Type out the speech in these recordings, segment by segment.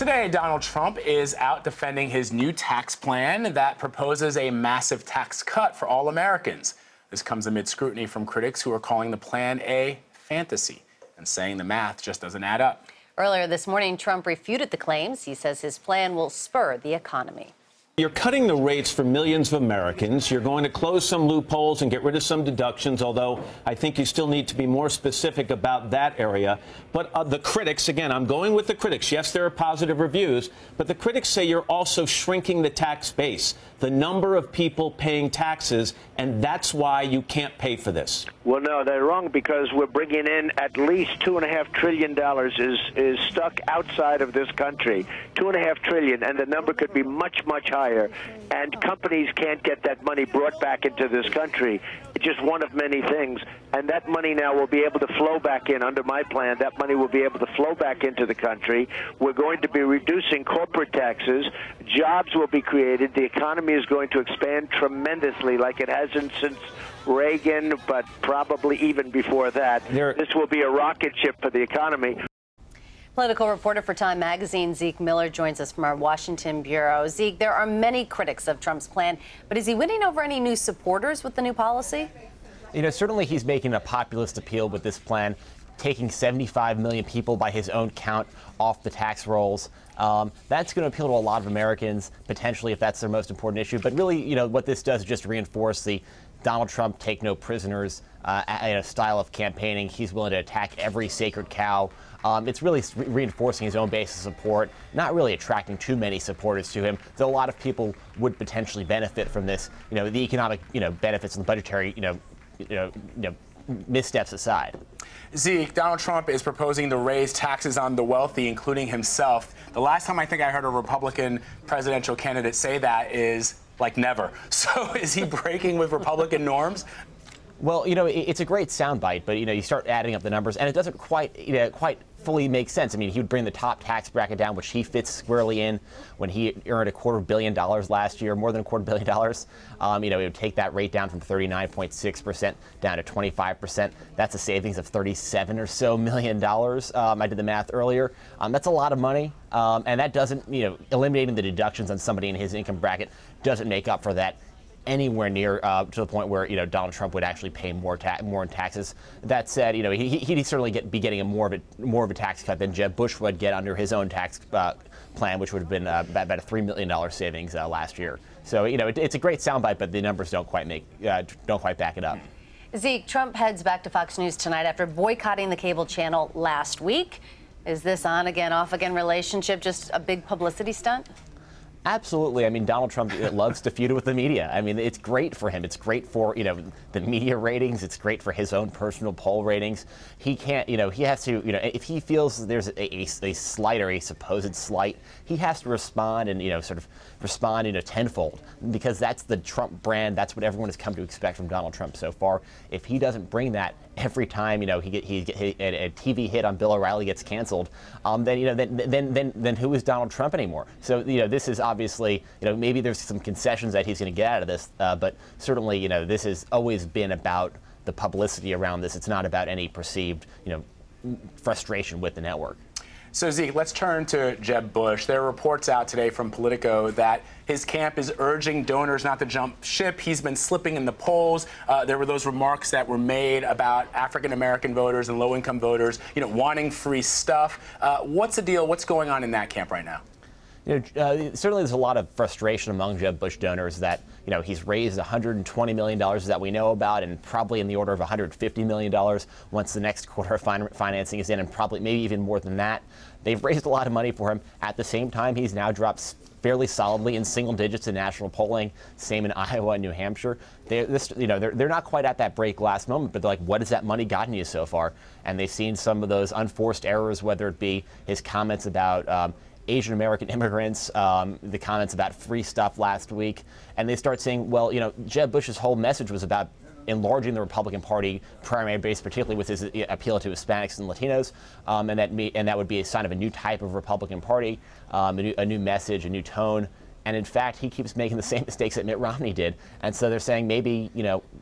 Today, Donald Trump is out defending his new tax plan that proposes a massive tax cut for all Americans. This comes amid scrutiny from critics who are calling the plan a fantasy and saying the math just doesn't add up. Earlier this morning, Trump refuted the claims. He says his plan will spur the economy. You're cutting the rates for millions of Americans. You're going to close some loopholes and get rid of some deductions, although I think you still need to be more specific about that area. But the critics, again, I'm going with the critics. Yes, there are positive reviews, but the critics say you're also shrinking the tax base, the number of people paying taxes, and that's why you can't pay for this. Well, no, they're wrong, because we're bringing in at least $2.5 trillion is stuck outside of this country. $2.5 trillion, and the number could be much, much higher. And companies can't get that money brought back into this country. It's just one of many things. And that money now will be able to flow back in under my plan. That money will be able to flow back into the country. We're going to be reducing corporate taxes. Jobs will be created. The economy is going to expand tremendously like it hasn't since Reagan, but probably even before that. This will be a rocket ship for the economy. Political reporter for Time Magazine, Zeke Miller, joins us from our Washington bureau. Zeke, there are many critics of Trump's plan, but is he winning over any new supporters with the new policy? You know, certainly he's making a populist appeal with this plan, taking 75 million people by his own count off the tax rolls. That's going to appeal to a lot of Americans, potentially, if that's their most important issue. But really, you know, what this does is just reinforce the Donald Trump take no prisoners style of campaigning. He's willing to attack every sacred cow. It's really reinforcing his own base of support, not really attracting too many supporters to him, though a lot of people would potentially benefit from this. You know, the economic, benefits and the budgetary, missteps aside. Zeke, Donald Trump is proposing to raise taxes on the wealthy, including himself. The last time I think I heard a Republican presidential candidate say that is like never. So is he breaking with Republican norms? Well, it's a great soundbite, but, you start adding up the numbers, and it doesn't quite fully make sense. I mean, he would bring the top tax bracket down, which he fits squarely in when he earned $250 million last year, more than $250 million. It would take that rate down from 39.6% down to 25%. That's a savings of $37 or so million. I did the math earlier. That's a lot of money, and that doesn't, eliminating the deductions on somebody in his income bracket doesn't make up for that anywhere near to the point where Donald Trump would actually pay more in taxes. That said, he'd certainly be getting more of a tax cut than Jeb Bush would get under his own tax plan, which would have been about a $3 million savings last year. So it's a great soundbite, but the numbers don't quite back it up. Zeke, Trump heads back to Fox News tonight after boycotting the cable channel last week. Is this on again, off again relationship just a big publicity stunt? Absolutely. I mean, Donald Trump loves to feud with the media. I mean, it's great for him. It's great for, the media ratings. It's great for his own personal poll ratings. He can't, he has to, if he feels there's a slight or a supposed slight, he has to respond and, sort of respond tenfold, because that's the Trump brand. That's what everyone has come to expect from Donald Trump so far. If he doesn't bring that every time, a TV hit on Bill O'Reilly gets canceled, then who is Donald Trump anymore? So, this is obviously, maybe there's some concessions that he's going to get out of this, but certainly, this has always been about the publicity around this. It's not about any perceived, frustration with the network. So, Zeke, let's turn to Jeb Bush. There are reports out today from Politico that his camp is urging donors not to jump ship. He's been slipping in the polls. There were those remarks that were made about African-American voters and low-income voters, wanting free stuff. What's the deal? What's going on in that camp right now? Certainly there's a lot of frustration among Jeb Bush donors that, he's raised $120 million that we know about, and probably in the order of $150 million once the next quarter of financing is in, and probably maybe even more than that. They've raised a lot of money for him. At the same time, he's now dropped fairly solidly in single digits in national polling, same in Iowa and New Hampshire. They're not quite at that break glass moment, but they're like, what has that money gotten you so far? And they've seen some of those unforced errors, whether it be his comments about Asian American immigrants, the comments about free stuff last week, and they start saying, well, Jeb Bush's whole message was about enlarging the Republican Party primary base, particularly with his appeal to Hispanics and Latinos, and that would be a sign of a new type of Republican Party, a new message, a new tone. And in fact, he keeps making the same mistakes that Mitt Romney did. And so they're saying maybe,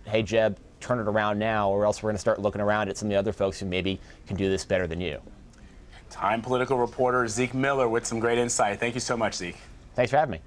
hey, Jeb, turn it around now, or else we're going to start looking around at some of the other folks who maybe can do this better than you. Time political reporter Zeke Miller with some great insight. Thank you so much, Zeke. Thanks for having me.